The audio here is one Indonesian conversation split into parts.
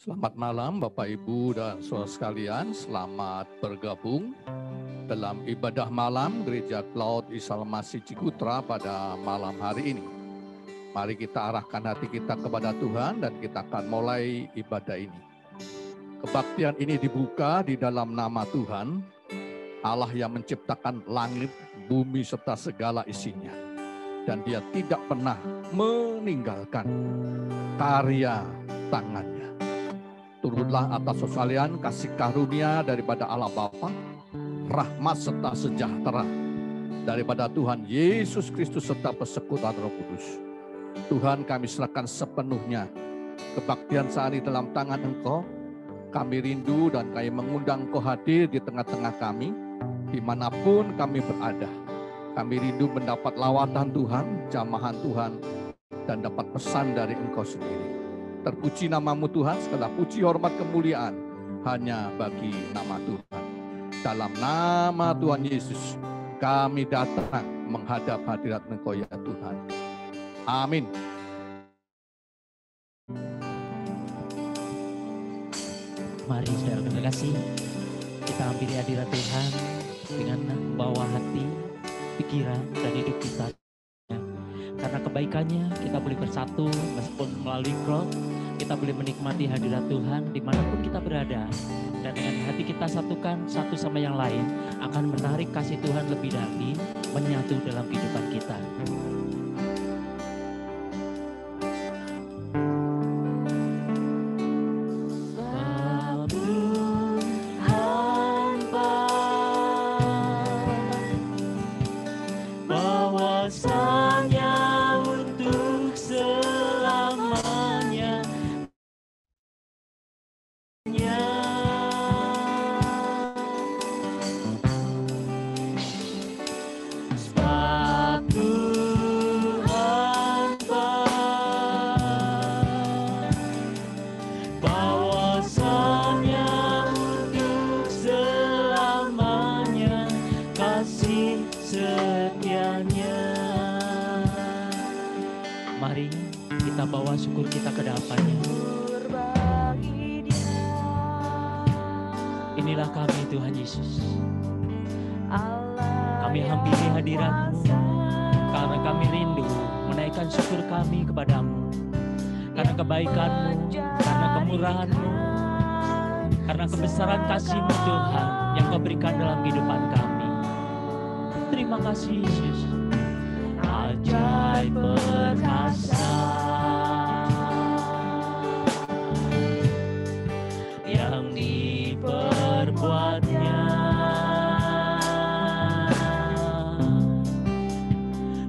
Selamat malam Bapak Ibu dan saudara sekalian, selamat bergabung dalam ibadah malam Gereja Cloud Isa Masih Cikutra pada malam hari ini. Mari kita arahkan hati kita kepada Tuhan dan kita akan mulai ibadah ini. Kebaktian ini dibuka di dalam nama Tuhan, Allah yang menciptakan langit, bumi serta segala isinya. Dan Dia tidak pernah meninggalkan karya tangannya. Turutlah atas sekalian kasih karunia daripada Allah Bapa, rahmat serta sejahtera daripada Tuhan Yesus Kristus serta persekutuan Roh Kudus. Tuhan, kami serahkan sepenuhnya kebaktian saat ini dalam tangan Engkau. Kami rindu dan kami mengundang Engkau hadir di tengah-tengah kami, dimanapun kami berada. Kami rindu mendapat lawatan Tuhan, jamahan Tuhan, dan dapat pesan dari Engkau sendiri. Terpuji namamu Tuhan, segala puji hormat kemuliaan hanya bagi nama Tuhan. Dalam nama Tuhan Yesus, kami datang menghadap hadirat Engkau ya Tuhan. Amin. Mari saudara terkasih, kita hampiri hadirat Tuhan dengan membawa hati, pikiran, dan hidup kita. Karena kebaikannya kita boleh bersatu meskipun melalui crowd, kita boleh menikmati hadirat Tuhan dimanapun kita berada. Dan dengan hati kita satukan satu sama yang lain akan menarik kasih Tuhan lebih lagi menyatu dalam kehidupan kita. Inilah kami Tuhan Yesus. Kami hampiri hadirat-Mu karena kami rindu menaikkan syukur kami kepadamu. Karena kebaikan-Mu, karena kemurahan-Mu, karena kebesaran kasih-Mu Tuhan yang Kau berikan dalam kehidupan kami. Terima kasih Yesus. Ajaib perkasa yang diperbuatnya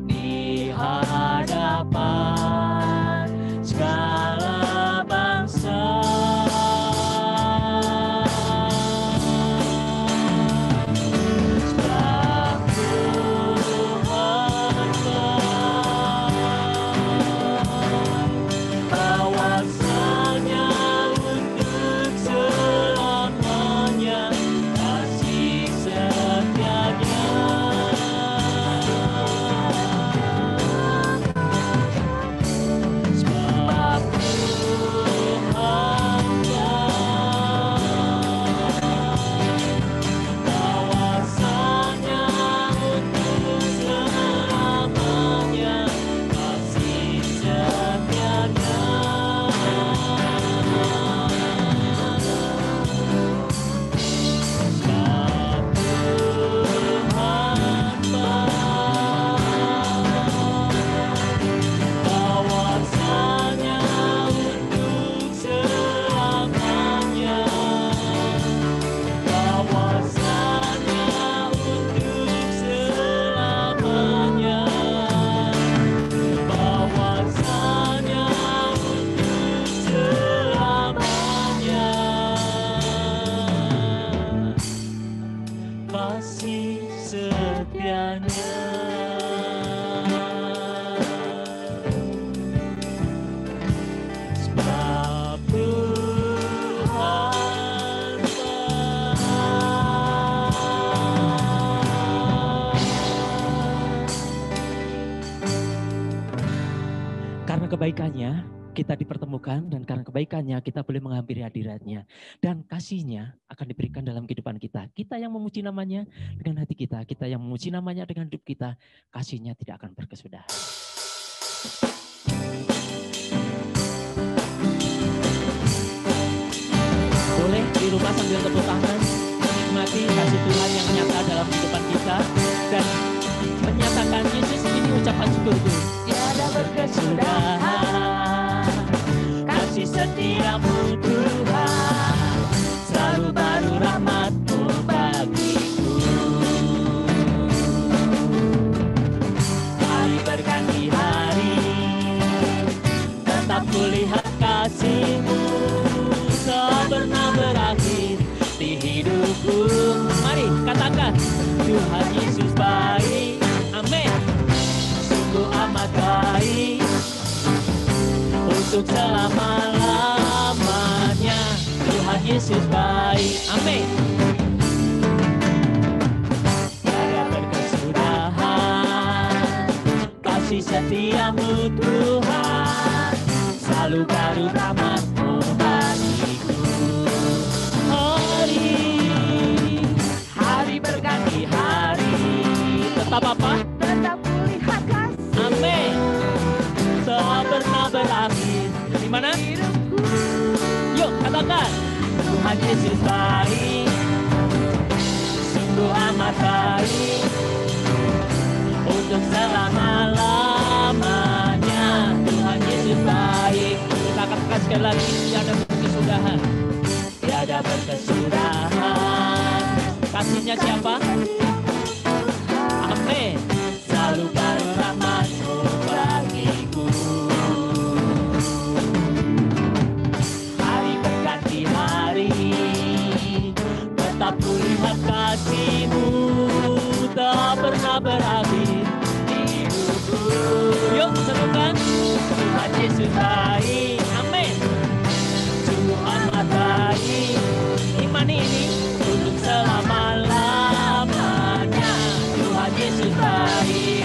di hadapan segala bangsa. Sebab Tuhan bahwasanya untuk selamanya kasih setianya. Sebab Tuhan bahwasanya untuk selamanya kasih setianya. Bahwasanya untuk selamanya, bahwasanya untuk selamanya, bahwasanya untuk selamanya kasih setianya. Sebab Tuhan karena kebaikannya kita dipertemukan, dan karena kebaikannya kita boleh menghampiri hadiratnya. Dan kasihnya akan diberikan dalam kehidupan kita. Kita yang memuji namanya dengan hati kita, kita yang memuji namanya dengan hidup kita, kasihnya tidak akan berkesudahan. Boleh di rumah sambil tepuk tangan, menikmati kasih Tuhan yang nyata dalam kehidupan kita, dan menyatakan Yesus ini ucapan syukurku. Tiada berkesudahan, kasih setiamu Tuhan, selalu baru rahmat-Mu bagiku. Hari berganti hari, tetap kulihat kasih-Mu, tak pernah berakhir di hidupku. Mari katakan, Tuhan Yesus baik. Amin. Sungguh amat baik untuk selama-lamanya. Tuhan Yesus baik. Amin. Tiada berkesudahan, kasih setiamu Tuhan, selalu baru rahmat-Mu bagiku. Hari berganti hari, tetap apa? Tetap kulihat kasih. Amin. Tak pernah berakhir. Di mana? Yuk katakan, Tuhan Yesus baik, sungguh amat baik untuk selama-lamanya. Tuhan Yesus baik. Kita katakan sekali lagi, tiada berkesudahan. Tiada berkesudahan. Kasihnya siapa? Amin. Selalu baru rahmat-Mu bagiku. Hari berganti hari, tetap kulihat kasih-Mu, tak pernah berakhir di hidupku. Yuk serukan, Tuhan Yesus baik. Amin. Sungguh amat baik. Imani ini untuk selama-lamanya. Tuhan Yesus baik.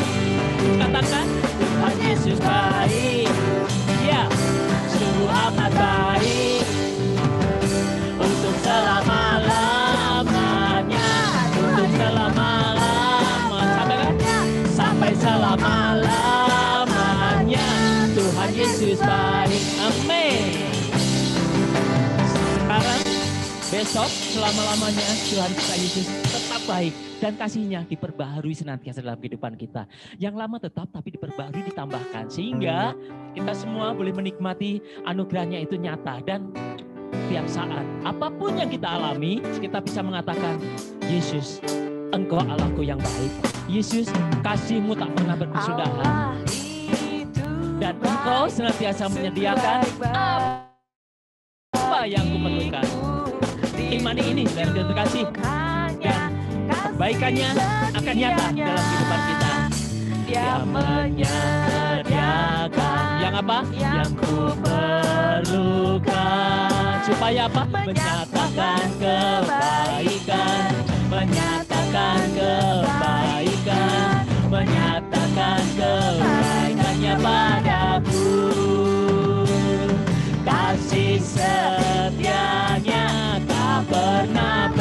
Katakan, Tuhan Yesus baik. Ya, sungguh amat baik untuk selama-lamanya. Untuk selama-lamanya. Sampai selama-lamanya. Tuhan Yesus baik. Amin. Sekarang, besok, selama-lamanya Tuhan kita Yesus tetap baik, dan kasihnya diperbaharui senantiasa dalam kehidupan kita. Yang lama tetap, tapi diperbaharui, ditambahkan, sehingga kita semua boleh menikmati anugerahnya itu nyata. Dan tiap saat, apapun yang kita alami, kita bisa mengatakan, Yesus, Engkau Allahku yang baik. Yesus, kasih-Mu tak pernah berkesudahan. Dan Engkau senantiasa menyediakan apa yang kuperlukan. Imani ini dan terkasih, dan kebaikannya akan nyata dalam kehidupan kita. Dia menyediakan yang apa? Yang ku perlukan. Supaya apa? Menyatakan kebaikan, menyatakan kebaikan, menyatakan kebaikannya padaku. Kasih setianya tak pernah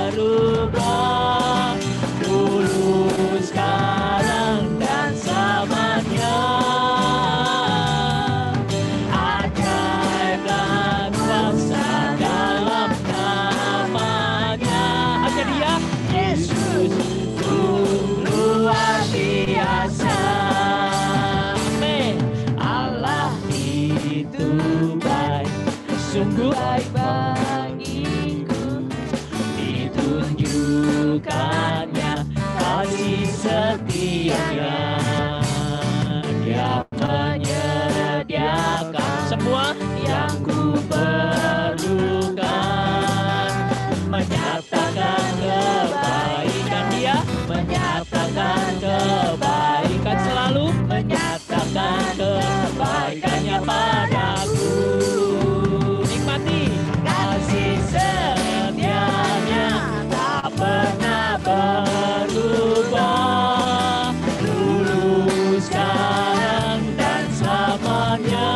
berubah, dulu, sekarang, dan selamanya. Ajaib dan kuasa dalam namanya. Hanya Dia, Yesus, luar biasa. Amin. Allah itu baik, sungguh baik bagiku. Ditunjukkannya kasih setianya. Dia menyediakan semua yang ku perlukan, menyatakan kebaikan. Dia menyatakan kebaikan, selalu menyatakan kebaikannya padaku. Nikmati kasih setianya tak pernah berubah, dulu, sekarang, dan selamanya.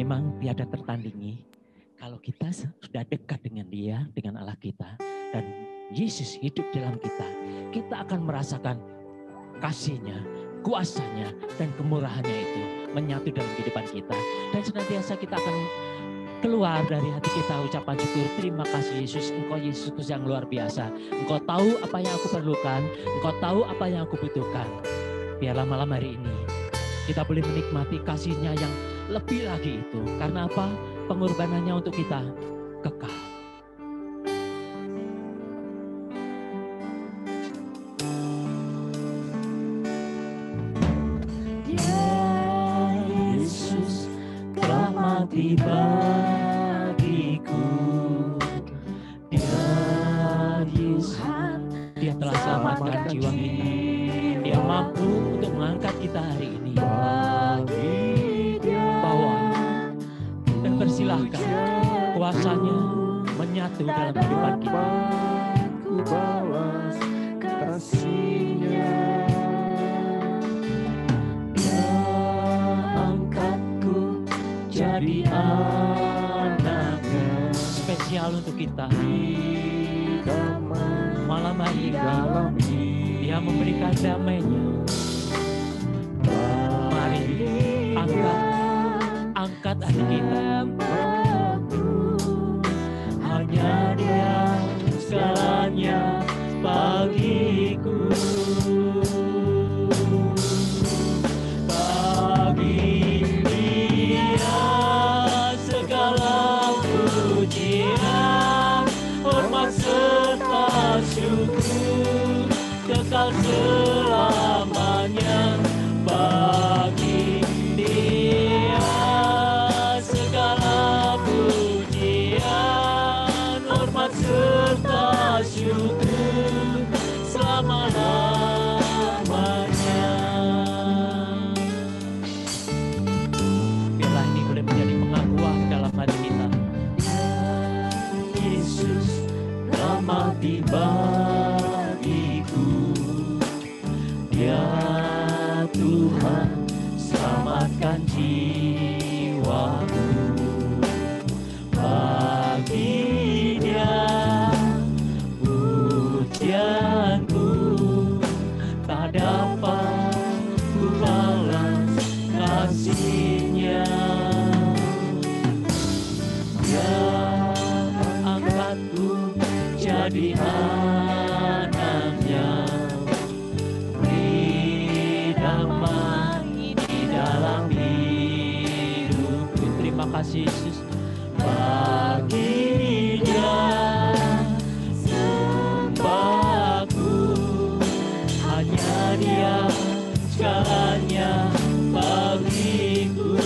memang tiada tertandingi kalau kita sudah dekat dengan Dia, dengan Allah kita, dan Yesus hidup dalam kita. Kita akan merasakan kasih-Nya, kuasa-Nya, dan kemurahan-Nya itu menyatu dalam kehidupan kita. Dan senantiasa kita akan keluar dari hati kita ucapan syukur. Terima kasih Yesus, Engkau Yesus yang luar biasa. Engkau tahu apa yang aku perlukan, Engkau tahu apa yang aku butuhkan. Biarlah malam hari ini kita boleh menikmati kasih-Nya yang lebih lagi itu. Karena apa? Pengorbanannya untuk kita kekal. Yesus telah mati bagiku. Dia telah selamatkan jiwa kita. Dia mampu untuk mengangkat kita hari ini. Bawa dan persilahkan kuasa-Nya menyatu dalam kehidupan kita. Ku bawa kasih-Nya. Dia angkatku jadi anak-Nya. Spesial untuk kita malam hari ini. Dia memberikan damai-Nya. Mari angkat hati kita. Hanya Dia segalanya bagiku. Bagi Dia segala pujian, hormat serta syukur kekal selamanya. Bagi Dia segala pujian, hormat serta syukur selama-lamanya. Biarlah ini boleh menjadi pengakuan dalam hati kita. Yesus telah mati bagiku. Dia Tuhan selamatkan jiwaku. Bagi Dia pujianku tak dapat ku balas kasih-Nya. Dia angkatku jadi anak-Nya. Beri damai di dalam hidupku. Terima kasih Yesus. Bagi Dia sembahku, hanya Dia segalanya bagiku.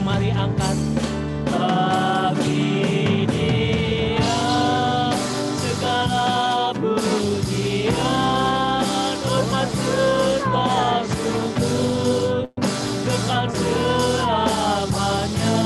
Mari angkat. Bagi Dia segala pujian, hormat serta syukur kekal selamanya.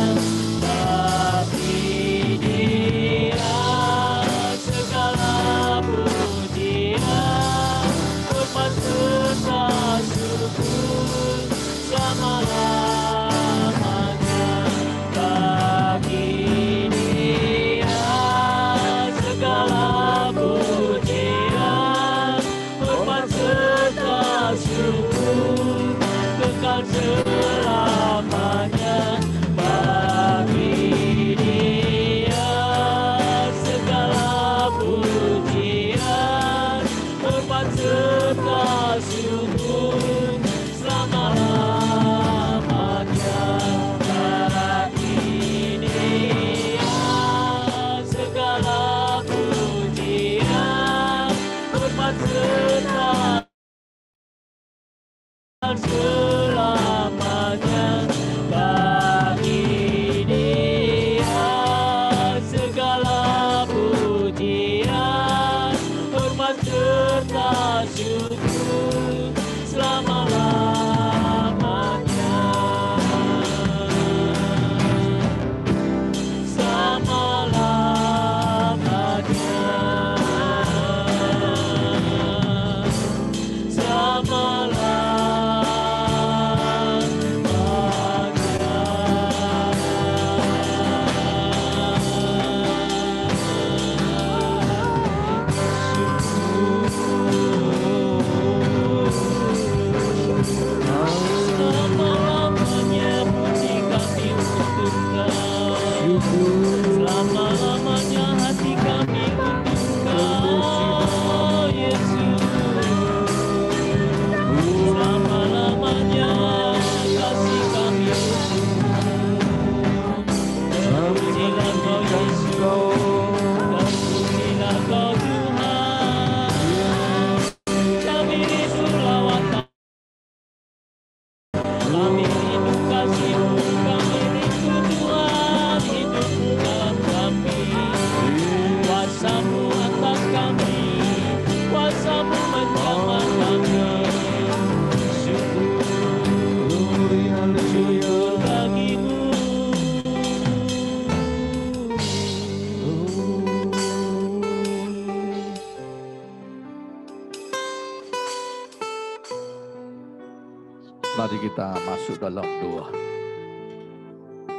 Mari kita masuk dalam doa.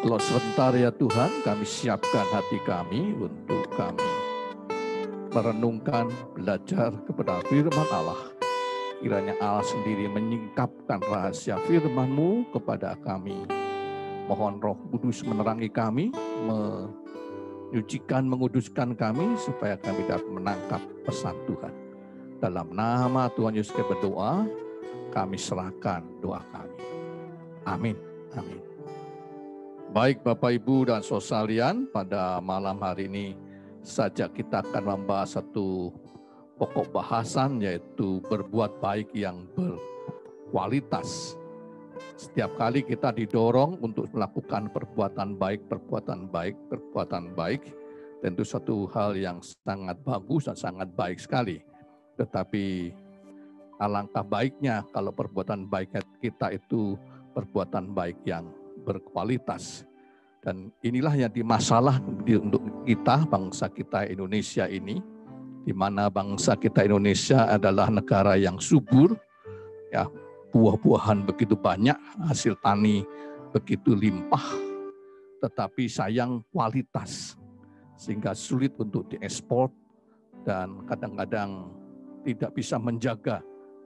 Kalau sebentar ya Tuhan, kami siapkan hati kami untuk kami merenungkan, belajar kepada firman Allah. Kiranya Allah sendiri menyingkapkan rahasia firman-Mu kepada kami. Mohon Roh Kudus menerangi kami, menyucikan, menguduskan kami, supaya kami dapat menangkap pesan Tuhan. Dalam nama Tuhan Yesus kami berdoa, kami serahkan doa kami. Amin. Amin. Baik Bapak Ibu dan saudara sekalian, pada malam hari ini saja kita akan membahas satu pokok bahasan, yaitu berbuat baik yang berkualitas. Setiap kali kita didorong untuk melakukan perbuatan baik, tentu satu hal yang sangat bagus dan sangat baik sekali. Tetapi alangkah baiknya kalau perbuatan baik kita itu perbuatan baik yang berkualitas. Dan inilah yang dimasalah untuk kita, bangsa kita Indonesia ini, di mana bangsa kita Indonesia adalah negara yang subur, ya, buah-buahan begitu banyak, hasil tani begitu limpah, tetapi sayang kualitas, sehingga sulit untuk diekspor dan kadang-kadang tidak bisa menjaga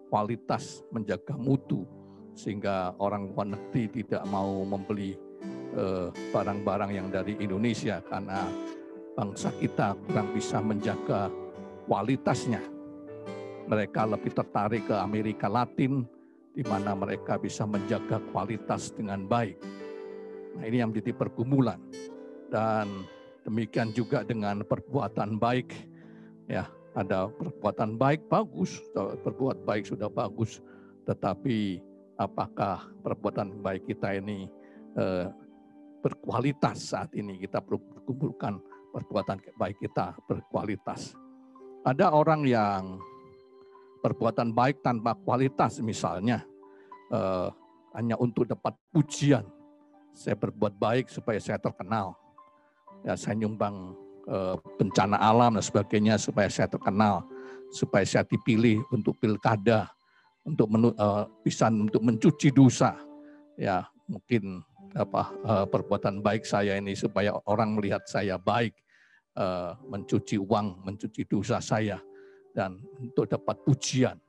kualitas, menjaga mutu, sehingga orang luar negeri tidak mau membeli barang-barang yang dari Indonesia karena bangsa kita kurang bisa menjaga kualitasnya. Mereka lebih tertarik ke Amerika Latin, di mana mereka bisa menjaga kualitas dengan baik. Nah, ini yang menjadi pergumulan. Dan demikian juga dengan perbuatan baik. Ya, ada perbuatan baik bagus, berbuat baik sudah bagus, tetapi apakah perbuatan baik kita ini berkualitas? Saat ini kita perlu kumpulkan perbuatan baik kita berkualitas. Ada orang yang perbuatan baik tanpa kualitas, misalnya hanya untuk dapat pujian. Saya berbuat baik supaya saya terkenal. Ya, saya nyumbang bencana alam dan sebagainya supaya saya terkenal, supaya saya dipilih untuk pilkada, untuk bisa untuk mencuci dosa. Ya, mungkin perbuatan baik saya ini supaya orang melihat saya baik, mencuci uang, mencuci dosa saya, dan untuk dapat pujian.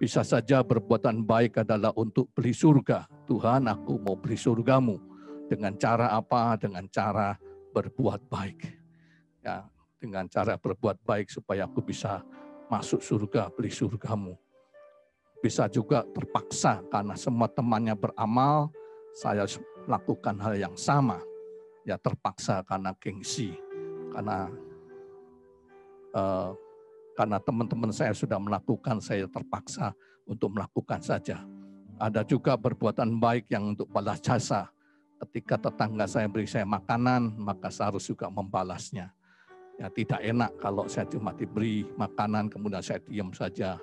Bisa saja perbuatan baik adalah untuk beli surga. Tuhan, aku mau beli surgamu. Dengan cara apa? Dengan cara berbuat baik. Ya, dengan cara berbuat baik supaya aku bisa masuk surga, beli surgamu. Bisa juga terpaksa karena semua temannya beramal, saya lakukan hal yang sama. Ya, terpaksa karena gengsi, karena teman-teman saya sudah melakukan, saya terpaksa untuk melakukan saja. Ada juga perbuatan baik yang untuk balas jasa. Ketika tetangga saya beri saya makanan, maka saya harus juga membalasnya. Ya, tidak enak kalau saya cuma diberi makanan kemudian saya diam saja,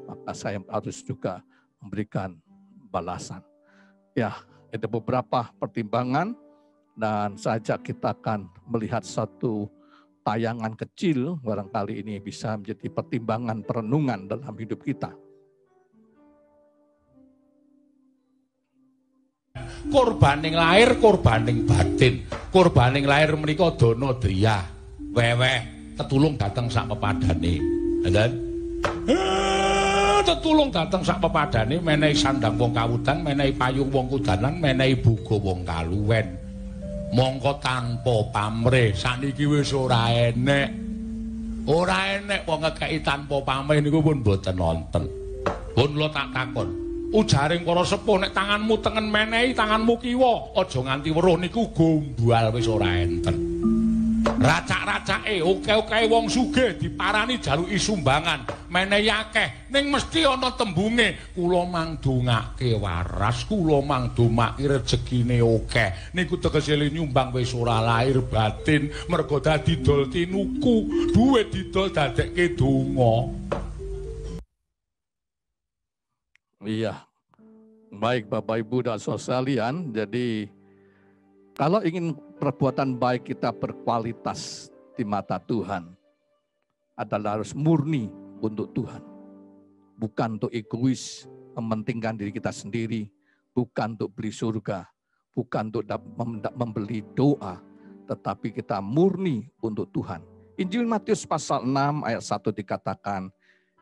maka saya harus juga memberikan balasan. Ya, ada beberapa pertimbangan, dan saja kita akan melihat satu tayangan kecil, barangkali ini bisa menjadi pertimbangan perenungan dalam hidup kita. Korbaning lahir, korbaning batin. Korbaning lahir menika dana driya, weweh, tetulung dateng sak pepadane. Ngoten. Tetulung dateng sak pepadane, menehi sandang wong kawudan, menehi payung wong kudanan, menehi buga wong kaluwen. Mongko tanpa pamrih saniki wis ora enek. Ora enek wong ngekeki tanpa pamrih niku pun mboten wonten. Pun kula tak takon, ujaring para sepuh nek tanganmu tengen menehi, tanganmu kiwa aja nganti weruh niku gombal wis ora enten. Racak-racake oke-oke wong sugih diparani jaluki sumbangan, menehi akeh ning mesti ana tembunge kula mangdongake waras, kula mangdomake rejekine akeh. Niku tegese nyumbang wis ora lahir batin, mergo dadi dol tinuku, duwe didol dadekke donga. Iya. Baik Bapak Ibu dan saudara sekalian, jadi kalau ingin perbuatan baik kita berkualitas di mata Tuhan, adalah harus murni untuk Tuhan. Bukan untuk egois, mementingkan diri kita sendiri, bukan untuk beli surga, bukan untuk membeli doa, tetapi kita murni untuk Tuhan. Injil Matius pasal 6 ayat 1 dikatakan,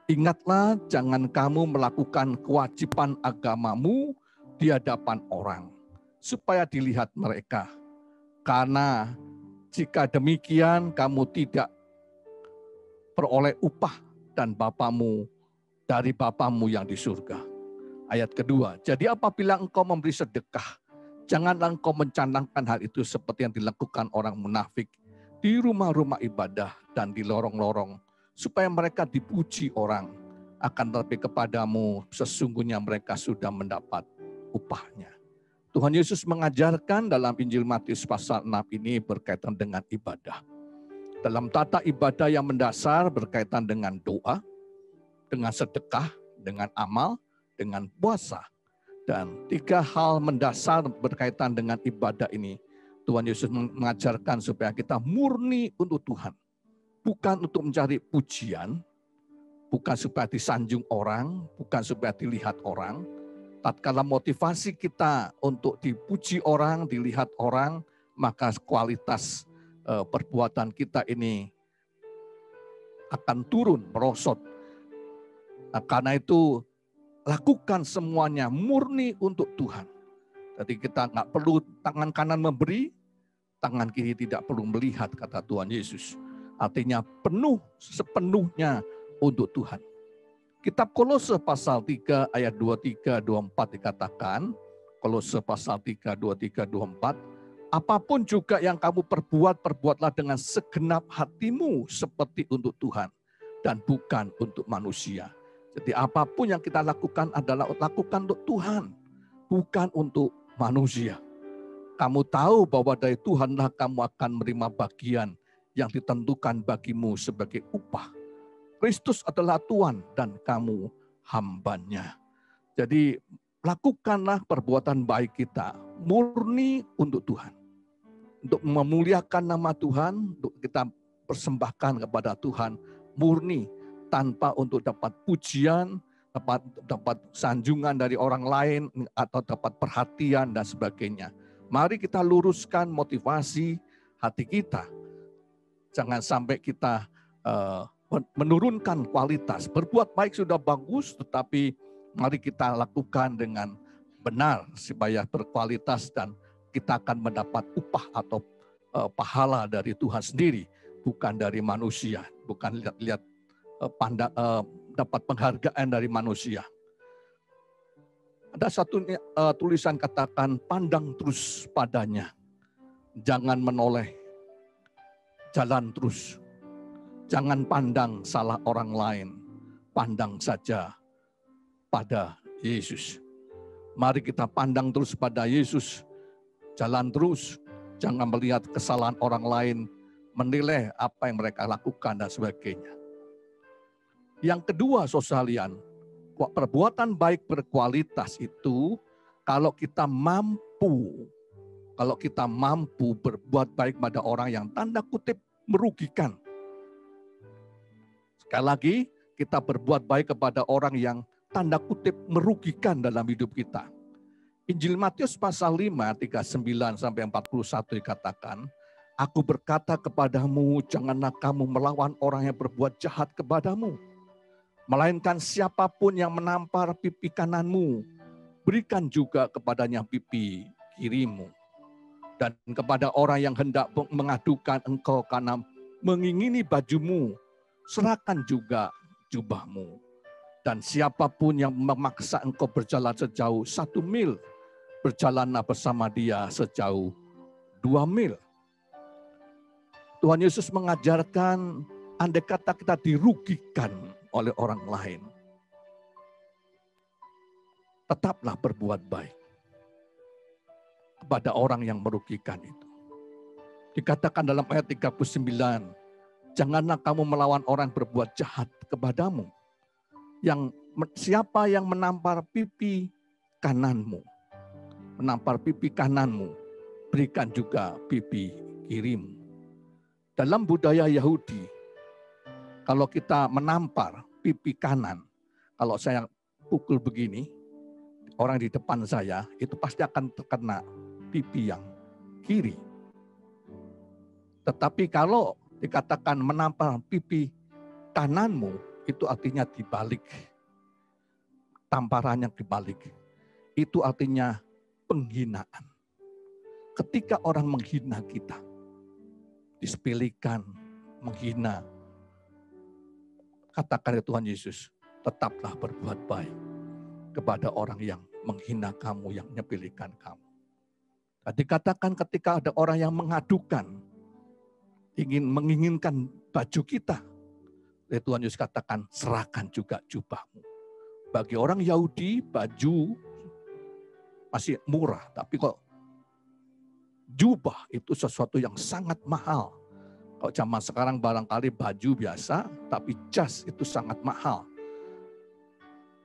ingatlah jangan kamu melakukan kewajiban agamamu di hadapan orang, supaya dilihat mereka. Karena jika demikian kamu tidak peroleh upah dan dari Bapamu yang di surga. Ayat kedua, jadi apabila engkau memberi sedekah, janganlah engkau mencanangkan hal itu seperti yang dilakukan orang munafik di rumah-rumah ibadah dan di lorong-lorong, supaya mereka dipuji orang. Akan tetapi kepadamu sesungguhnya mereka sudah mendapat upahnya. Tuhan Yesus mengajarkan dalam Injil Matius pasal 6 ini berkaitan dengan ibadah. Dalam tata ibadah yang mendasar berkaitan dengan doa, dengan sedekah, dengan amal, dengan puasa. Dan 3 hal mendasar berkaitan dengan ibadah ini, Tuhan Yesus mengajarkan supaya kita murni untuk Tuhan. Bukan untuk mencari pujian, bukan supaya disanjung orang, bukan supaya dilihat orang. Tatkala motivasi kita untuk dipuji orang, dilihat orang, maka kualitas perbuatan kita ini akan turun, merosot. Nah, karena itu lakukan semuanya murni untuk Tuhan. Jadi kita nggak perlu tangan kanan memberi, tangan kiri tidak perlu melihat, kata Tuhan Yesus. Artinya sepenuhnya untuk Tuhan. Kitab Kolose pasal 3 ayat 23-24 dikatakan, Kolose pasal 3, 23, 24, apapun juga yang kamu perbuat, perbuatlah dengan segenap hatimu seperti untuk Tuhan dan bukan untuk manusia. Jadi apapun yang kita lakukan adalah lakukan untuk Tuhan, bukan untuk manusia. Kamu tahu bahwa dari Tuhanlah kamu akan menerima bagian yang ditentukan bagimu sebagai upah. Kristus adalah Tuhan dan kamu hambanya. Jadi lakukanlah perbuatan baik kita murni untuk Tuhan. Untuk memuliakan nama Tuhan, untuk kita persembahkan kepada Tuhan murni, tanpa untuk dapat pujian, dapat sanjungan dari orang lain, atau dapat perhatian dan sebagainya. Mari kita luruskan motivasi hati kita. Jangan sampai kita menurunkan kualitas. Berbuat baik sudah bagus, tetapi mari kita lakukan dengan benar supaya berkualitas dan kita akan mendapat upah atau pahala dari Tuhan sendiri, bukan dari manusia, bukan lihat-lihat dapat penghargaan dari manusia. Ada satu tulisan katakan, pandang terus padanya, jangan menoleh, jalan terus. Jangan pandang salah orang lain, pandang saja pada Yesus. Mari kita pandang terus pada Yesus, jalan terus, jangan melihat kesalahan orang lain, menilai apa yang mereka lakukan dan sebagainya. Yang kedua, saudara, perbuatan baik berkualitas itu kalau kita mampu berbuat baik pada orang yang tanda kutip merugikan. Sekali lagi, kita berbuat baik kepada orang yang tanda kutip merugikan dalam hidup kita. Injil Matius pasal 5, 39-41 dikatakan, aku berkata kepadamu, janganlah kamu melawan orang yang berbuat jahat kepadamu. Melainkan siapapun yang menampar pipi kananmu, berikan juga kepadanya pipi kirimu. Dan kepada orang yang hendak mengadukan engkau karena mengingini bajumu, serahkan juga jubahmu. Dan siapapun yang memaksa engkau berjalan sejauh 1 mil, berjalanlah bersama dia sejauh 2 mil. Tuhan Yesus mengajarkan, andai kata kita dirugikan oleh orang lain, tetaplah berbuat baik kepada orang yang merugikan itu. Dikatakan dalam ayat 39, janganlah kamu melawan orang berbuat jahat kepadamu. Siapa yang menampar pipi kananmu, berikan juga pipi kirimu. Dalam budaya Yahudi, kalau kita menampar pipi kanan, kalau saya pukul begini, orang di depan saya itu pasti akan terkena pipi yang kiri. Tetapi kalau dikatakan menampar pipi kananmu, itu artinya dibalik. Tamparannya dibalik. Itu artinya penghinaan. Ketika orang menghina kita, disepelekan, menghina, katakan ya Tuhan Yesus, tetaplah berbuat baik kepada orang yang menghina kamu, yang menyepelekan kamu. Tadi katakan ketika ada orang yang mengadukan, menginginkan baju kita, Tuhan Yesus katakan, serahkan juga jubahmu. Bagi orang Yahudi, baju masih murah, tapi kok jubah itu sesuatu yang sangat mahal. Kalau zaman sekarang barangkali baju biasa, tapi jas itu sangat mahal.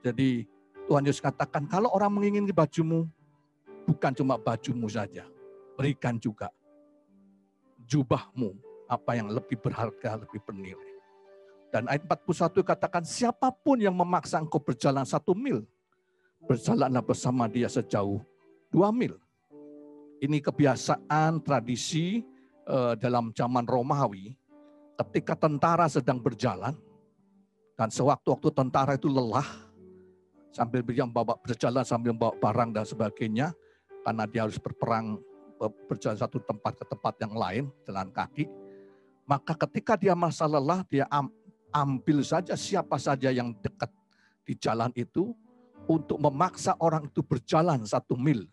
Jadi Tuhan Yesus katakan, kalau orang menginginkan bajumu, bukan cuma bajumu saja, berikan juga jubahmu, apa yang lebih berharga, lebih bernilai. Dan ayat 41 katakan, siapapun yang memaksa engkau berjalan 1 mil, berjalanlah bersama dia sejauh 2 mil. Ini kebiasaan, tradisi dalam zaman Romawi, ketika tentara sedang berjalan, dan sewaktu-waktu tentara itu lelah, sambil berjalan sambil membawa barang dan sebagainya, karena dia harus berperang, berjalan satu tempat ke tempat yang lain, jalan kaki, maka ketika dia merasa lelah, dia ambil saja siapa saja yang dekat di jalan itu, untuk memaksa orang itu berjalan 1 mil.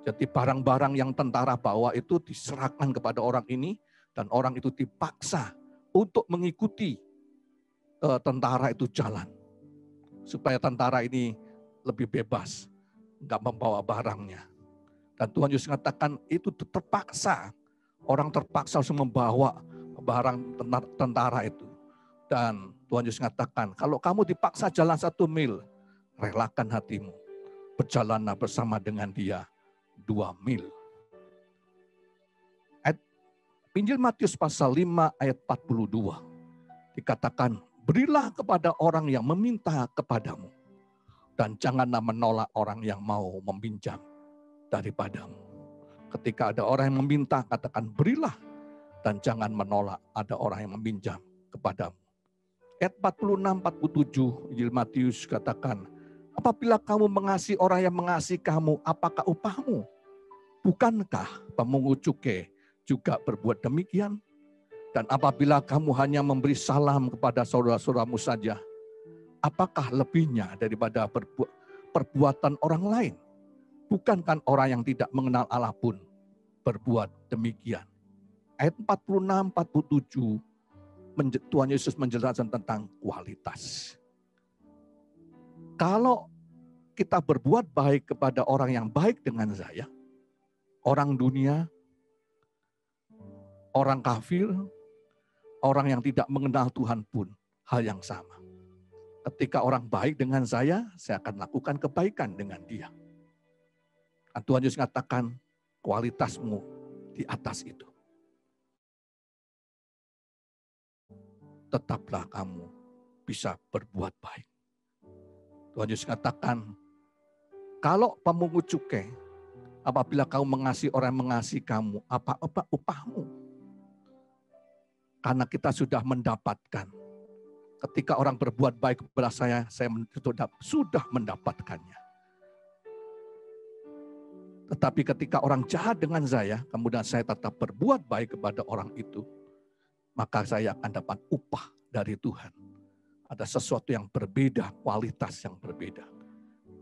Jadi barang-barang yang tentara bawa itu diserahkan kepada orang ini, dan orang itu dipaksa untuk mengikuti tentara itu jalan. Supaya tentara ini lebih bebas, nggak membawa barangnya. Dan Tuhan Yesus mengatakan itu terpaksa, orang terpaksa harus membawa barang tentara itu. Dan Tuhan Yesus mengatakan, kalau kamu dipaksa jalan 1 mil, relakan hatimu, berjalanlah bersama dengan dia 2 mil. Injil Matius pasal 5 ayat 42. Dikatakan, berilah kepada orang yang meminta kepadamu, dan janganlah menolak orang yang mau meminjam daripadamu. Ketika ada orang yang meminta, katakan berilah, dan jangan menolak ada orang yang meminjam kepadamu. Ayat 46-47 Injil Matius katakan, apabila kamu mengasihi orang yang mengasihi kamu, apakah upahmu? Bukankah pemungut cukai juga berbuat demikian? Dan apabila kamu hanya memberi salam kepada saudara-saudaramu saja, apakah lebihnya daripada perbuatan orang lain? Bukankah orang yang tidak mengenal Allah pun berbuat demikian? Ayat 46-47, Tuhan Yesus menjelaskan tentang kualitas. Kalau kita berbuat baik kepada orang yang baik dengan saya, orang dunia, orang kafir, orang yang tidak mengenal Tuhan pun hal yang sama. Ketika orang baik dengan saya akan lakukan kebaikan dengan dia. Dan Tuhan Yesus mengatakan, kualitasmu di atas itu. Tetaplah kamu bisa berbuat baik. Tuhan Yesus katakan, kalau pemungut cukai, apabila kamu mengasihi orang yang mengasihi kamu, apa upahmu? Karena kita sudah mendapatkan. Ketika orang berbuat baik kepada saya sudah mendapatkannya. Tetapi ketika orang jahat dengan saya, kemudian saya tetap berbuat baik kepada orang itu, maka saya akan dapat upah dari Tuhan. Ada sesuatu yang berbeda, kualitas yang berbeda.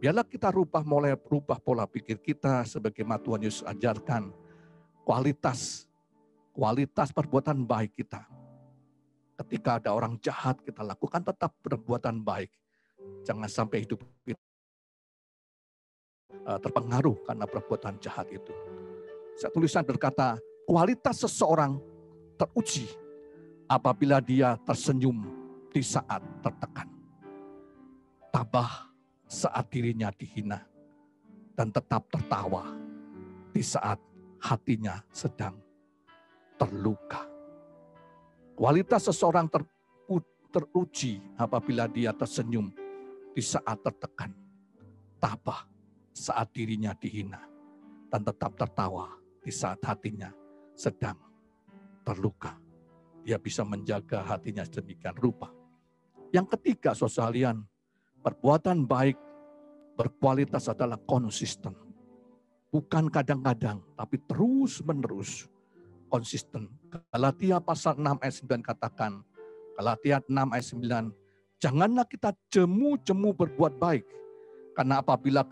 Biarlah kita mulai berubah pola pikir kita sebagaimana Tuhan Yesus ajarkan. Kualitas perbuatan baik kita. Ketika ada orang jahat, kita lakukan tetap perbuatan baik. Jangan sampai hidup kita terpengaruh karena perbuatan jahat itu. Saya tulisan berkata, kualitas seseorang teruji apabila dia tersenyum di saat tertekan, tabah saat dirinya dihina, dan tetap tertawa di saat hatinya sedang terluka. Kualitas seseorang teruji apabila dia tersenyum di saat tertekan, tabah saat dirinya dihina, dan tetap tertawa di saat hatinya sedang terluka. Dia bisa menjaga hatinya sedemikian rupa. Yang ketiga, saudara sekalian, perbuatan baik berkualitas adalah konsisten. Bukan kadang-kadang, tapi terus-menerus konsisten. Galatia pasal 6 ayat 9 katakan, Galatia 6 ayat 9, janganlah kita jemu-jemu berbuat baik, karena apabila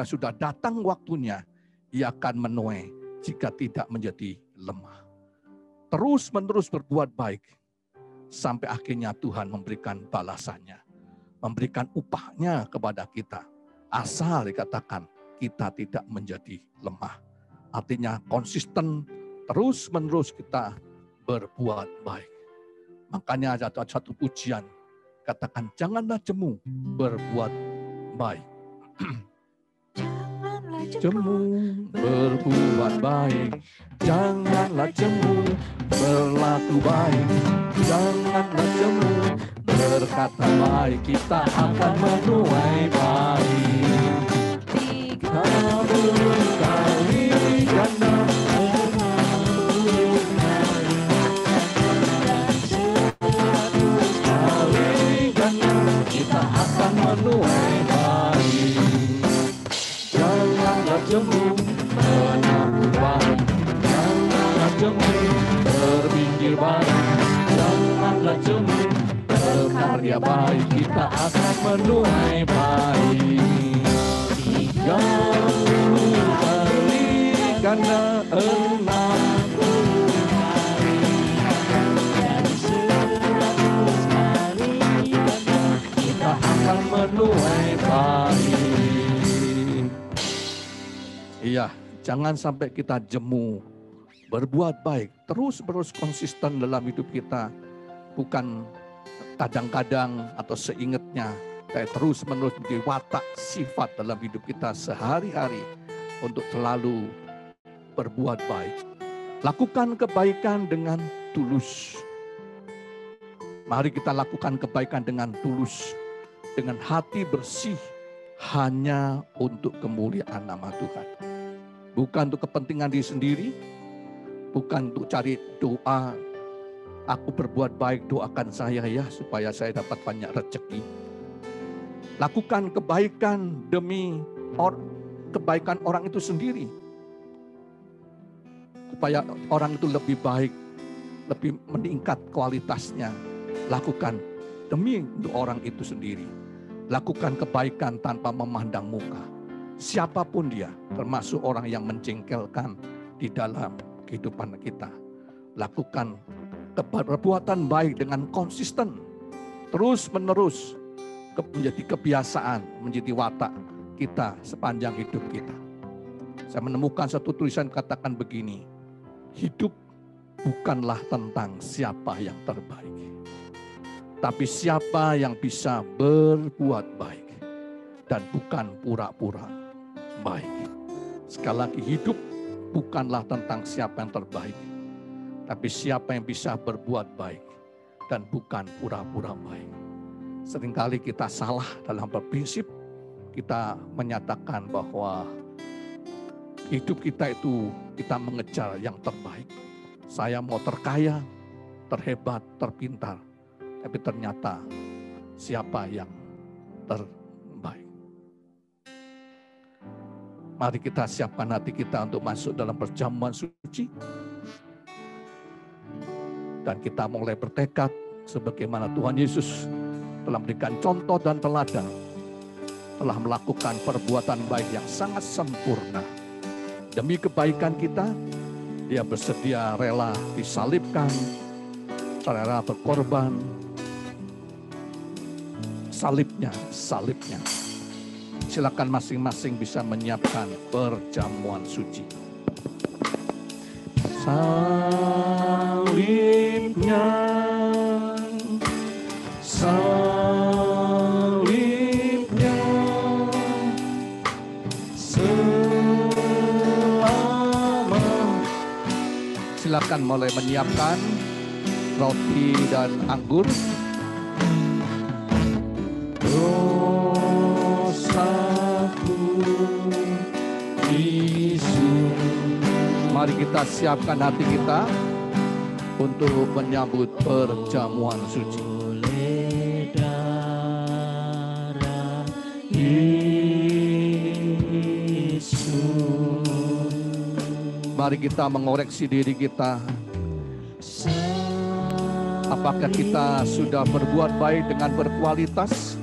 sudah datang waktunya, ia akan menuai jika tidak menjadi lemah. Terus-menerus berbuat baik, sampai akhirnya Tuhan memberikan balasannya, memberikan upahnya kepada kita. Asal dikatakan kita tidak menjadi lemah. Artinya konsisten, terus-menerus kita berbuat baik. Makanya ada satu pujian, katakan janganlah jemu berbuat baik. Jemu berbuat baik, janganlah jemu berlaku baik, janganlah jemu berkata baik, kita akan menuai baik. 30 kali ganda, 60 kali ganda, kita akan menuai baik. Janganlah jemu menabur baik, janganlah jemu berpikir baik, janganlah jemu berkarya baik, kita akan menuai baik. 30 kali ganda, 60 kali dan 100 kali ganda, kita akan menuai baik. Iya, jangan sampai kita jemu berbuat baik, terus-menerus konsisten dalam hidup kita, bukan kadang-kadang atau seingatnya, tapi terus-menerus menjadi watak sifat dalam hidup kita sehari-hari untuk selalu berbuat baik. Lakukan kebaikan dengan tulus. Mari kita lakukan kebaikan dengan tulus, dengan hati bersih, hanya untuk kemuliaan nama Tuhan. Bukan untuk kepentingan diri sendiri, bukan untuk cari doa, aku berbuat baik, doakan saya ya supaya saya dapat banyak rezeki. Lakukan kebaikan demi kebaikan orang itu sendiri. Supaya orang itu lebih baik, lebih meningkat kualitasnya. Lakukan demi untuk orang itu sendiri. Lakukan kebaikan tanpa memandang muka. Siapapun dia, termasuk orang yang menjengkelkan di dalam kehidupan kita. Lakukan perbuatan baik dengan konsisten, terus-menerus, menjadi kebiasaan, menjadi watak kita sepanjang hidup kita. Saya menemukan satu tulisan katakan begini, hidup bukanlah tentang siapa yang terbaik, tapi siapa yang bisa berbuat baik dan bukan pura-pura baik. Sekali lagi, hidup bukanlah tentang siapa yang terbaik, tapi siapa yang bisa berbuat baik dan bukan pura-pura baik. Seringkali kita salah dalam berprinsip, kita menyatakan bahwa hidup kita itu kita mengejar yang terbaik. Saya mau terkaya, terhebat, terpintar, tapi ternyata siapa yang terbaik. Mari kita siapkan hati kita untuk masuk dalam perjamuan suci. Dan kita mulai bertekad sebagaimana Tuhan Yesus telah memberikan contoh dan teladan, telah melakukan perbuatan baik yang sangat sempurna. Demi kebaikan kita, dia bersedia rela disalibkan, rela berkorban. Salibnya. Silakan masing-masing bisa menyiapkan perjamuan suci. Salibnya, silakan mulai menyiapkan roti dan anggur. Dosa Mari kita siapkan hati kita untuk menyambut perjamuan suci. Oleh darah Yesus. Mari kita mengoreksi diri kita. Apakah kita sudah berbuat baik dengan berkualitas?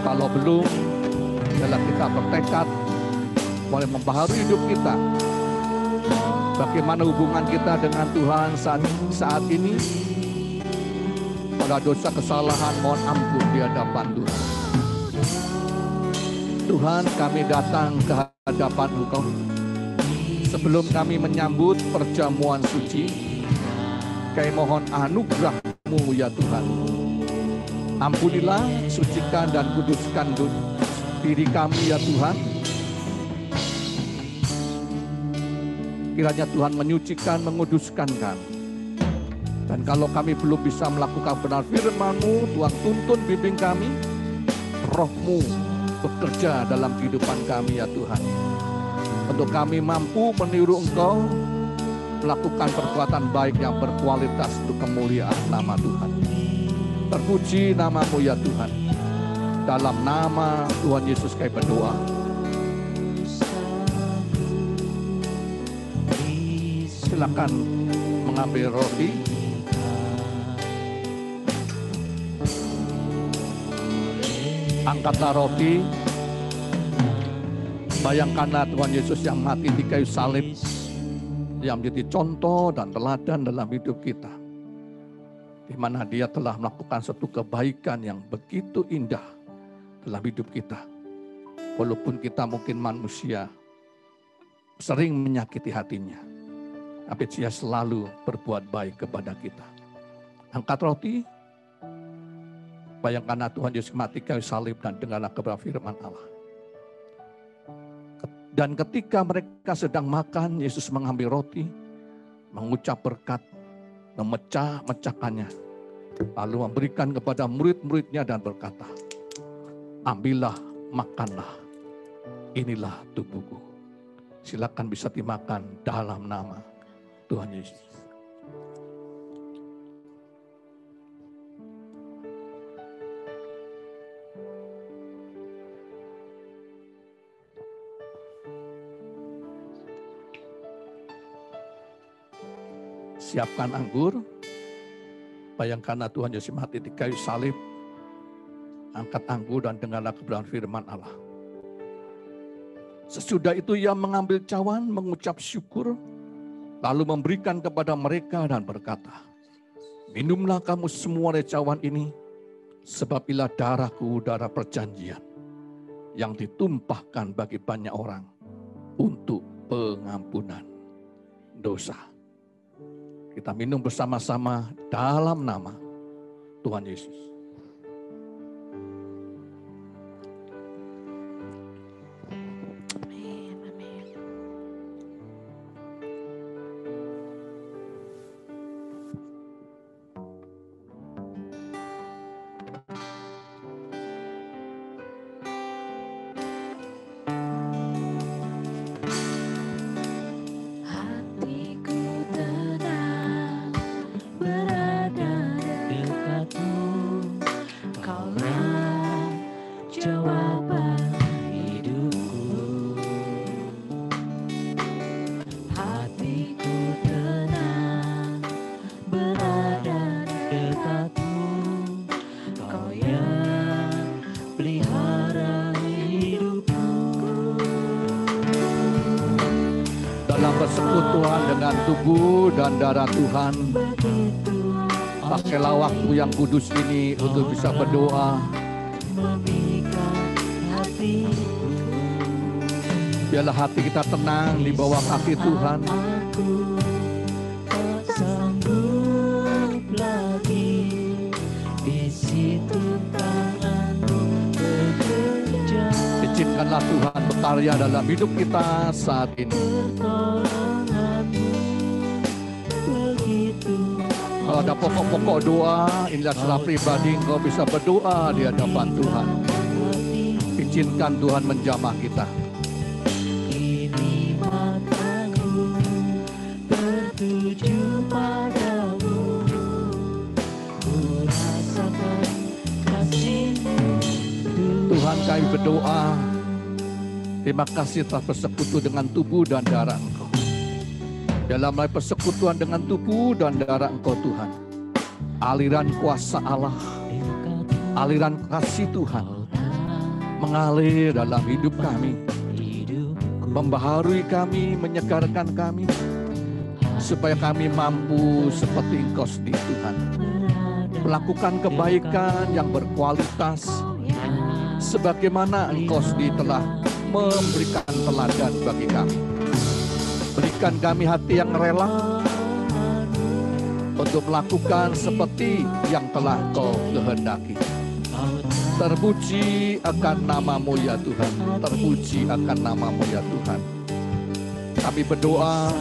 Kalau belum, adalah kita bertekad mulai membaharui hidup kita. Bagaimana hubungan kita dengan Tuhan saat ini? Pada dosa kesalahan mohon ampun di hadapan Tuhan. Tuhan, kami datang ke hadapan Engkau. Sebelum kami menyambut perjamuan suci, kami mohon anugerah-Mu ya Tuhan. Ampunilah, sucikan dan kuduskan diri kami ya Tuhan. Kiranya Tuhan menyucikan, menguduskan kami. Dan kalau kami belum bisa melakukan benar firman-Mu, Tuhan tuntun bimbing kami. Roh-Mu bekerja dalam kehidupan kami ya Tuhan. Untuk kami mampu meniru Engkau, melakukan perbuatan baik yang berkualitas untuk kemuliaan nama Tuhan. Terpuji nama-Mu ya Tuhan. Dalam nama Tuhan Yesus kami berdoa. Silakan mengambil roti. Angkatlah roti. Bayangkanlah Tuhan Yesus yang mati di kayu salib, yang menjadi contoh dan teladan dalam hidup kita, di mana Dia telah melakukan suatu kebaikan yang begitu indah dalam hidup kita. Walaupun kita mungkin manusia, sering menyakiti hatinya, tapi Dia selalu berbuat baik kepada kita. Angkat roti. Bayangkanlah Tuhan Yesus mati kayu salib dan dengarlah kebenaran firman Allah. Dan ketika mereka sedang makan, Yesus mengambil roti, mengucap berkat, memecah-mecahkannya, lalu memberikan kepada murid-muridnya dan berkata, ambillah, makanlah, inilah tubuhku. Silakan bisa dimakan dalam nama Tuhan Yesus. Siapkan anggur. Bayangkanlah Tuhan Yesus mati di kayu salib. Angkat anggur dan dengarlah kebenaran firman Allah. Sesudah itu Ia mengambil cawan, mengucap syukur, lalu memberikan kepada mereka dan berkata, minumlah kamu semua dari cawan ini, sebab inilah darahku, darah perjanjian, yang ditumpahkan bagi banyak orang untuk pengampunan dosa. Kita minum bersama-sama dalam nama Tuhan Yesus. Persekutuan dengan tubuh dan darah Tuhan, pakailah waktu yang kudus ini untuk bisa berdoa. Biarlah hati kita tenang di bawah kaki Tuhan. Izinkanlah Tuhan berkarya dalam hidup kita saat ini. Kalau ada pokok-pokok doa, inilah secara pribadi engkau bisa berdoa di hadapan Tuhan. Izinkan Tuhan menjamah kita. berdoa, terima kasih telah bersekutu dengan tubuh dan darah Engkau. Dalam persekutuan dengan tubuh dan darah Engkau Tuhan, aliran kuasa Allah, aliran kasih Tuhan mengalir dalam hidup kami, membaharui kami, menyegarkan kami, supaya kami mampu seperti Engkau sendiri Tuhan, melakukan kebaikan yang berkualitas, sebagaimana Engkau sendiri telah memberikan teladan bagi kami. Berikan kami hati yang rela untuk melakukan seperti yang telah Engkau kehendaki. Terpuji akan nama-Mu ya Tuhan, terpuji akan nama-Mu ya Tuhan. Kami berdoa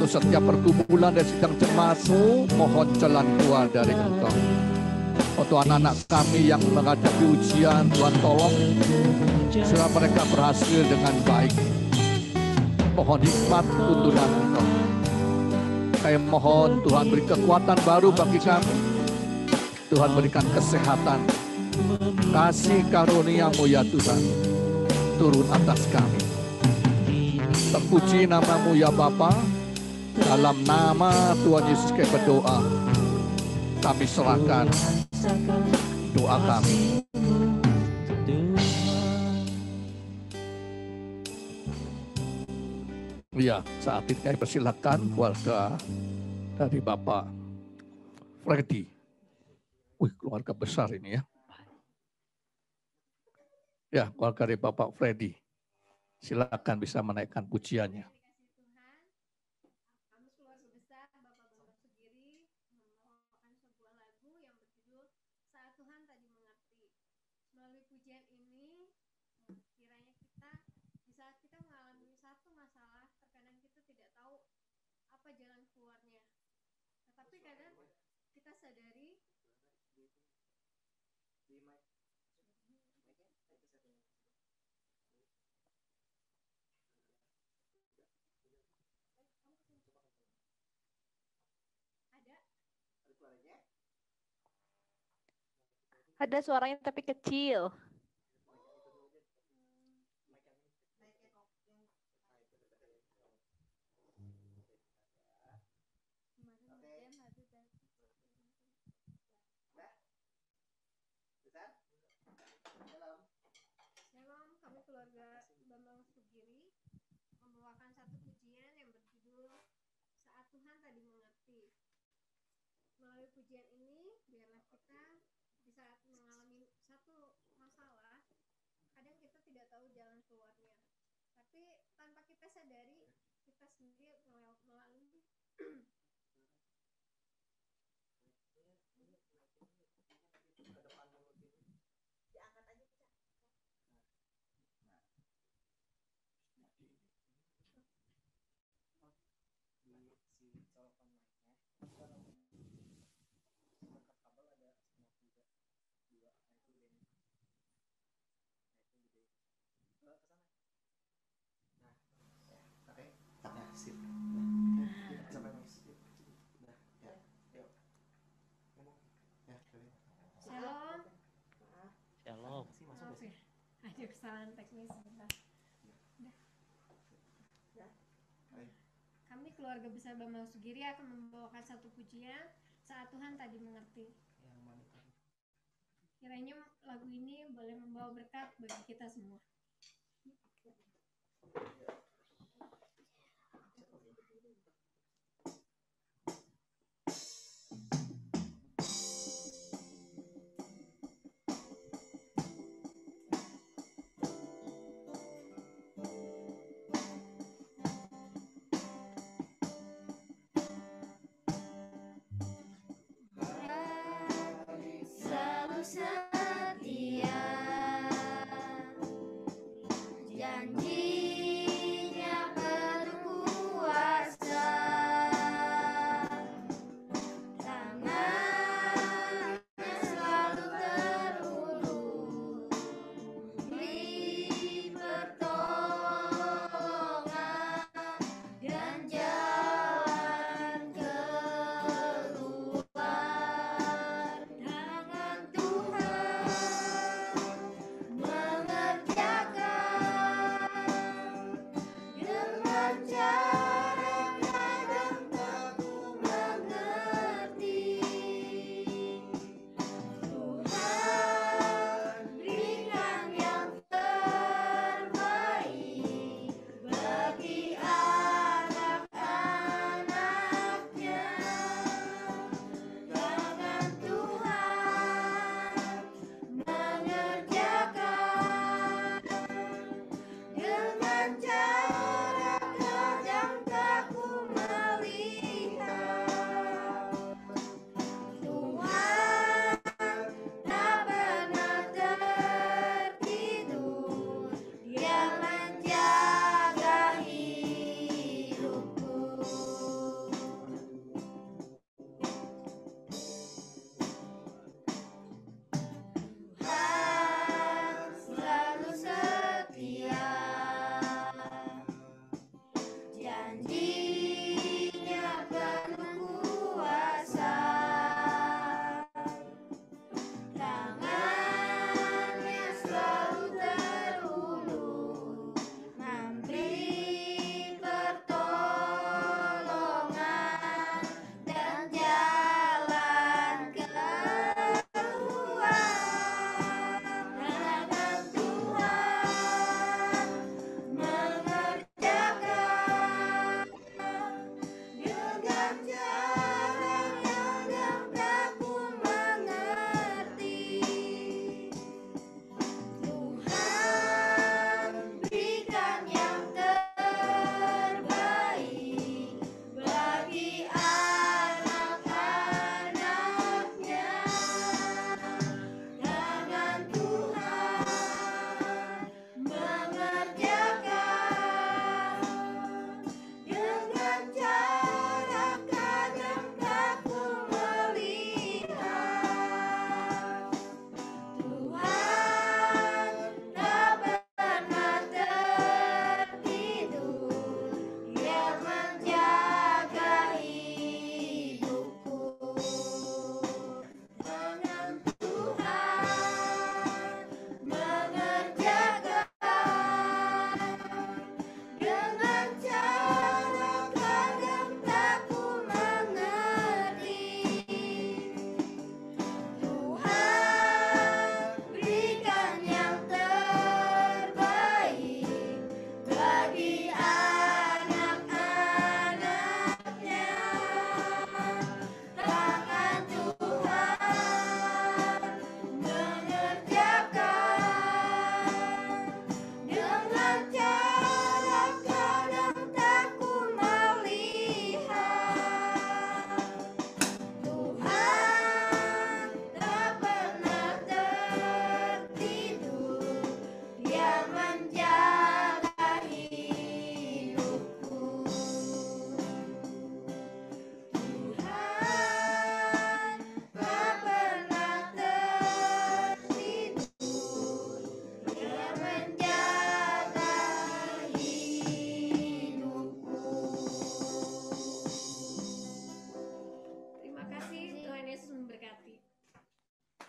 untuk setiap pergumulan dan sidang jemaat-Mu, mohon jalan keluar dari Engkau. Untuk anak-anak kami yang menghadapi ujian, Tuhan tolong supaya mereka berhasil dengan baik. Mohon hikmat tuntunan Engkau. Kami mohon Tuhan beri kekuatan baru bagi kami. Tuhan berikan kesehatan, kasih karunia-Mu ya Tuhan, turun atas kami. Terpuji nama-Mu ya Bapa. Dalam nama Tuhan Yesus kami berdoa. Kami serahkan doa kami. Ya, saat ini kami persilakan keluarga dari Bapak Freddy. Wih, keluarga besar ini ya. Ya, keluarga dari Bapak Freddy. Silakan bisa menaikkan pujiannya. Jalan keluarnya, tetapi kadang kita sadari ada suaranya tapi kecil. Keluarga Bambang Sugiri membawakan satu pujian yang berjudul Saat Tuhan Tadi Mengerti. Melalui pujian ini, biarlah kita di saat mengalami satu masalah, kadang kita tidak tahu jalan keluarnya. Tapi tanpa kita sadari, kita sendiri melalui ada kesalahan teknis sebentar. Kami keluarga besar Bambang Sugiri akan membawakan satu pujian Saat Tuhan Tadi Mengerti. Kiranya lagu ini boleh membawa berkat bagi kita semua. Setia janji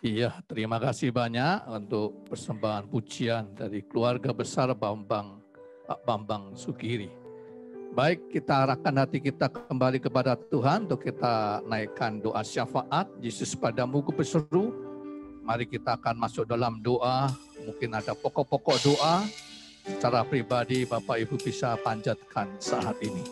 Iya, terima kasih banyak untuk persembahan pujian dari keluarga besar Bambang Sugiri. Baik, kita arahkan hati kita kembali kepada Tuhan untuk kita naikkan doa syafaat. Yesus padamu ku berseru. Mari kita akan masuk dalam doa. Mungkin ada pokok-pokok doa. Secara pribadi Bapak Ibu bisa panjatkan saat ini.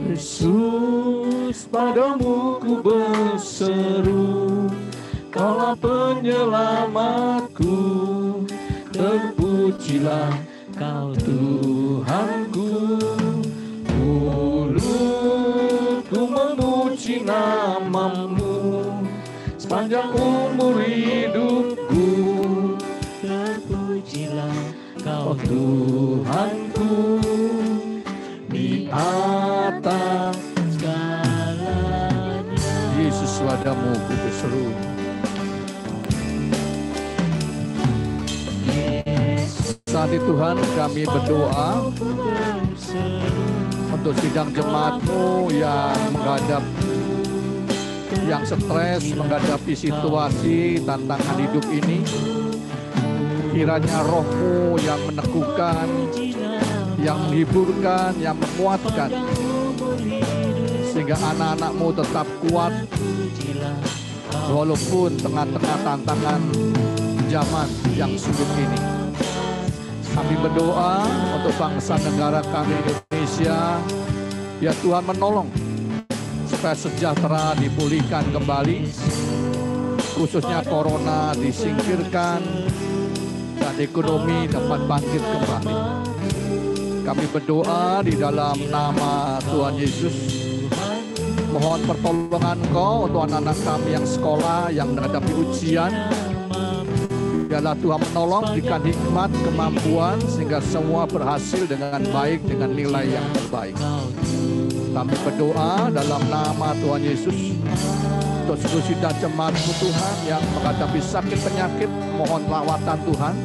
Yesus, padamu ku berseru, Kaulah penyelamatku, terpujilah Kau Tuhanku. Mulutku memuji nama-Mu sepanjang umur hidupku, terpujilah Kau Tuhanku. Di atas segalanya, Yesus padamu ku berseru. Saat ini Tuhan kami berdoa untuk sidang jemaat-Mu yang yang stres menghadapi situasi tantangan hidup ini. Kiranya Roh-Mu yang meneguhkan, yang menghiburkan, yang menguatkan, sehingga anak-anak-Mu tetap kuat walaupun tengah-tengah tantangan zaman yang sulit ini. Kami berdoa untuk bangsa negara kami Indonesia, ya Tuhan menolong supaya sejahtera dipulihkan kembali, khususnya corona disingkirkan dan ekonomi dapat bangkit kembali. Kami berdoa di dalam nama Tuhan Yesus. Mohon pertolongan Engkau untuk anak-anak kami yang sekolah, yang menghadapi ujian. Biarlah Tuhan menolong, berikan hikmat, kemampuan, sehingga semua berhasil dengan baik, dengan nilai yang terbaik. Kami berdoa dalam nama Tuhan Yesus. untuk seluruh sidang jemaat-Mu Tuhan yang menghadapi sakit penyakit, mohon lawatan Tuhan,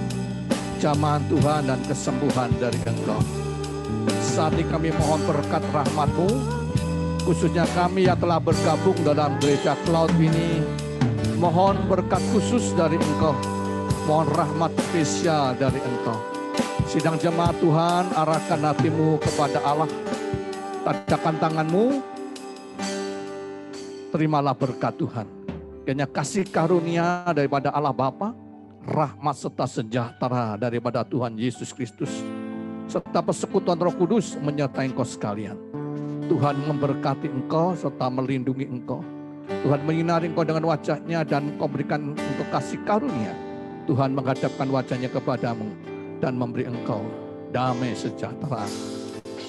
jamahan Tuhan dan kesembuhan dari Engkau. Saat ini kami mohon berkat rahmat-Mu, khususnya kami yang telah bergabung dalam gereja Cloud ini, mohon berkat khusus dari Engkau, mohon rahmat spesial dari Engkau. Sidang jemaat Tuhan, arahkan hatimu kepada Allah, tadakan tanganmu, terimalah berkat Tuhan. Kiranya kasih karunia daripada Allah Bapa, rahmat serta sejahtera daripada Tuhan Yesus Kristus, serta persekutuan Roh Kudus menyertai engkau sekalian. Tuhan memberkati engkau serta melindungi engkau. Tuhan menyinari engkau dengan wajahnya dan engkau berikan untuk kasih karunia. Tuhan menghadapkan wajahnya kepadamu dan memberi engkau damai sejahtera.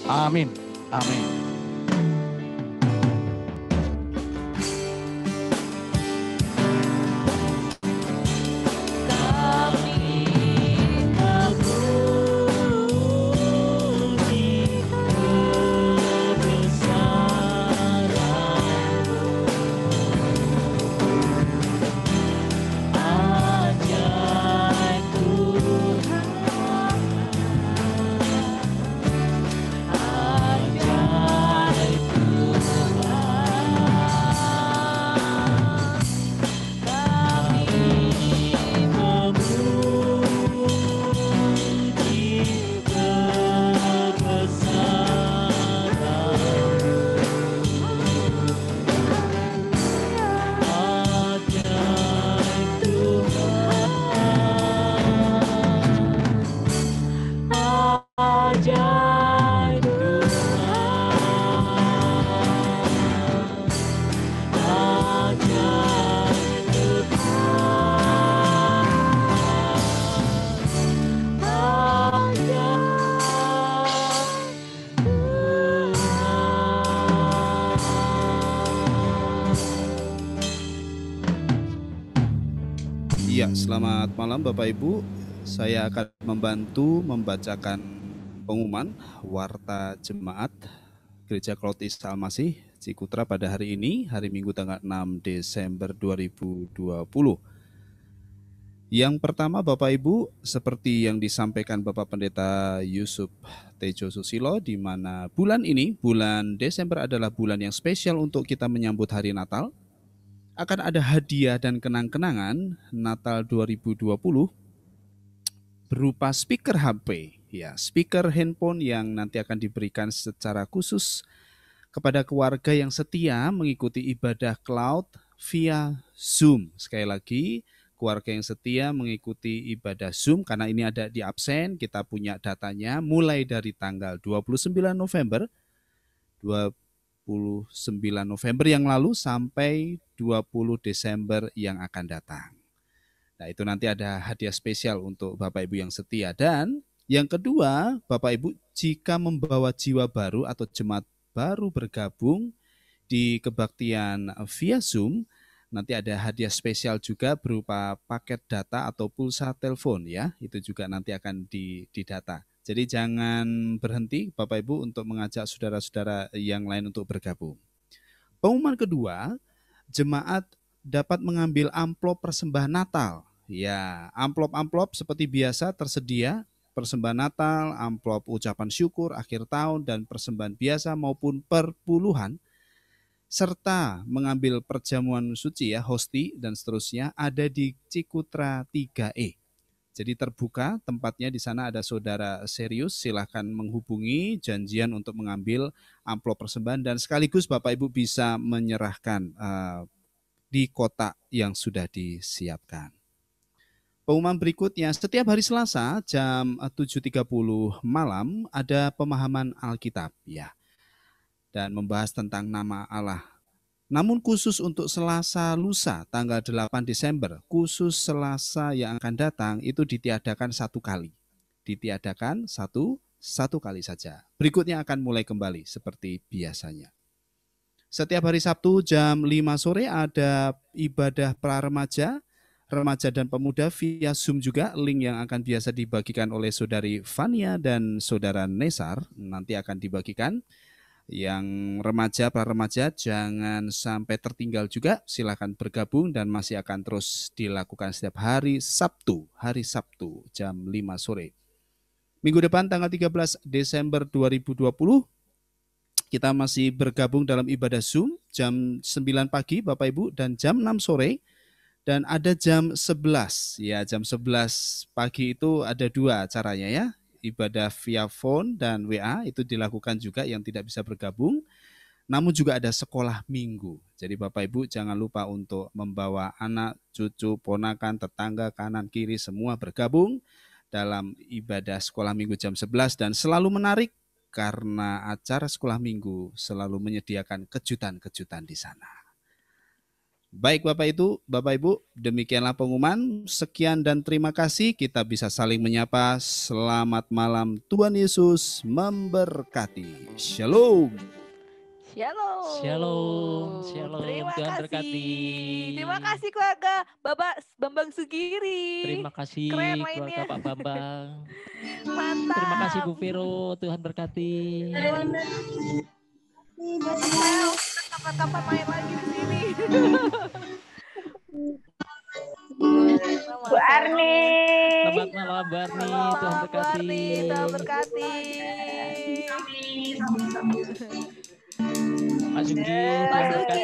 Amin. Amin. Ya, selamat malam Bapak Ibu. Saya akan membantu membacakan pengumuman warta jemaat Gereja Cloud Isa Al-Masih Cikutra pada hari ini, hari Minggu tanggal 6 Desember 2020. Yang pertama Bapak Ibu, seperti yang disampaikan Bapak Pendeta Yusuf Tejo Susilo, di mana bulan ini, bulan Desember adalah bulan yang spesial untuk kita menyambut hari Natal. Akan ada hadiah dan kenang-kenangan Natal 2020 berupa speaker HP, ya, speaker handphone yang nanti akan diberikan secara khusus kepada keluarga yang setia mengikuti ibadah cloud via Zoom. Sekali lagi, keluarga yang setia mengikuti ibadah Zoom, karena ini ada di absen, kita punya datanya mulai dari tanggal 29 November 29 yang lalu sampai 20 Desember yang akan datang. Nah, itu nanti ada hadiah spesial untuk Bapak Ibu yang setia. Dan yang kedua, Bapak Ibu jika membawa jiwa baru atau jemaat baru bergabung di kebaktian via Zoom, nanti ada hadiah spesial juga berupa paket data atau pulsa telepon, ya. Itu juga nanti akan didata. Jadi jangan berhenti Bapak Ibu untuk mengajak saudara-saudara yang lain untuk bergabung. Pengumuman kedua, jemaat dapat mengambil amplop persembahan Natal. Ya, amplop-amplop seperti biasa tersedia, persembahan Natal, amplop ucapan syukur, akhir tahun, dan persembahan biasa maupun perpuluhan, serta mengambil perjamuan suci, ya, hosti, dan seterusnya ada di Cikutra 3E. Jadi terbuka tempatnya, di sana ada saudara serius, silahkan menghubungi janjian untuk mengambil amplop persembahan dan sekaligus Bapak Ibu bisa menyerahkan di kotak yang sudah disiapkan. Pengumuman berikutnya, setiap hari Selasa jam 7.30 malam ada pemahaman Alkitab, ya, dan membahas tentang nama Allah. Namun khusus untuk Selasa lusa tanggal 8 Desember, khusus Selasa yang akan datang itu ditiadakan satu kali. Ditiadakan satu kali saja. Berikutnya akan mulai kembali seperti biasanya. Setiap hari Sabtu jam 5 sore ada ibadah pra remaja, remaja dan pemuda via Zoom juga. Link yang akan biasa dibagikan oleh saudari Fania dan saudara Nesar nanti akan dibagikan. Yang remaja, para remaja jangan sampai tertinggal juga, silakan bergabung dan masih akan terus dilakukan setiap hari Sabtu jam 5 sore. Minggu depan tanggal 13 Desember 2020 kita masih bergabung dalam ibadah Zoom jam 9 pagi Bapak Ibu dan jam 6 sore dan ada jam 11. Ya, jam 11 pagi itu ada 2 caranya ya. Ibadah via phone dan WA itu dilakukan juga yang tidak bisa bergabung. Namun juga ada sekolah minggu. Jadi Bapak Ibu jangan lupa untuk membawa anak, cucu, ponakan, tetangga, kanan, kiri semua bergabung dalam ibadah sekolah minggu jam 11 dan selalu menarik karena acara sekolah minggu selalu menyediakan kejutan-kejutan di sana. Baik Bapak Ibu, demikianlah pengumuman. Sekian dan terima kasih. Kita bisa saling menyapa. Selamat malam, Tuhan Yesus memberkati. Shalom. Shalom. Terima Tuhan kasih. berkati. Terima kasih keluarga Bapak Bambang Sugiri. Terima kasih Keren keluarga mainnya. Pak Bambang. Mantap. Terima kasih Bu Vero. Tuhan berkati. Kapan-kapan main lagi di sini. Bu Arni. Selamat malam Bu Arni. Tuhan berkati. Tuhan berkati. Pak Sugi, Tuhan berkati.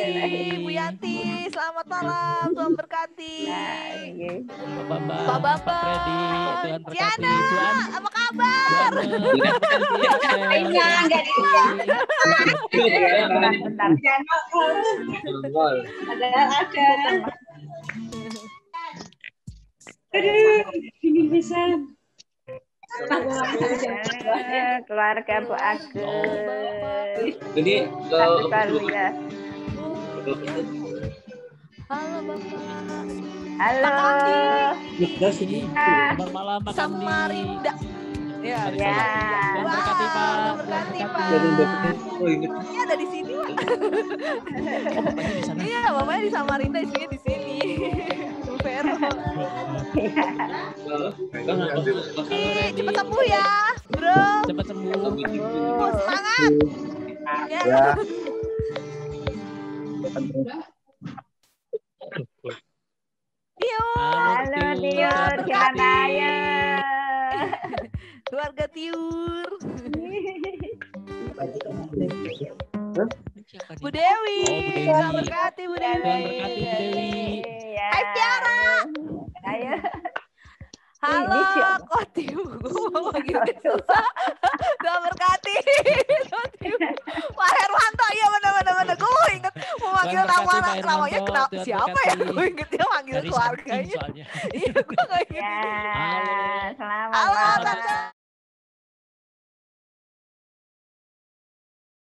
Ibu Yanti, selamat malam. Tuhan berkati. Pak Bambang, Pak Bambang. Pak Freddy, Tuhan berkati. Ciana, Tuhan, apa kabar? Enggak di bentar. Ada. Aduh, ini bisa. Keluarga Bu Agus. Ini Satu kali ya. Halo Bapak. Halo. selamat malam Pak Kandi. Samarinda. Ya. Ya. Tuhan berkati Pak. Tuhan berkati Pak. Oh, ingat. Ini ada di sini Pak. Bapaknya di sana. Iya, bapaknya di Samarinda, istrinya di sini. Bu Vero. Cepet sembuh ya, bro. Cepat sembuh. Semangat. Ya. Halo Tiur, gimana ya? Keluarga Tiur. Bu Dewi. Oh, Bu Dewi. Tuhan berkati Bu Dewi. Tuhan berkati Bu Dewi. Hai Tiara. Ayo. Halo, kok Tiu? Gue mau manggilnya susah. Tuhan berkati. Pak Herwanto, iya benar-benar. Gue inget mau manggil Tuhan berkati, Pak namanya Herwanto. kenapa Tuhan siapa ya? berkati. Gue inget dia manggil Dari keluarganya. soalnya. Iya, gue gak inget. Ya, selamat Halo, malam. Tante.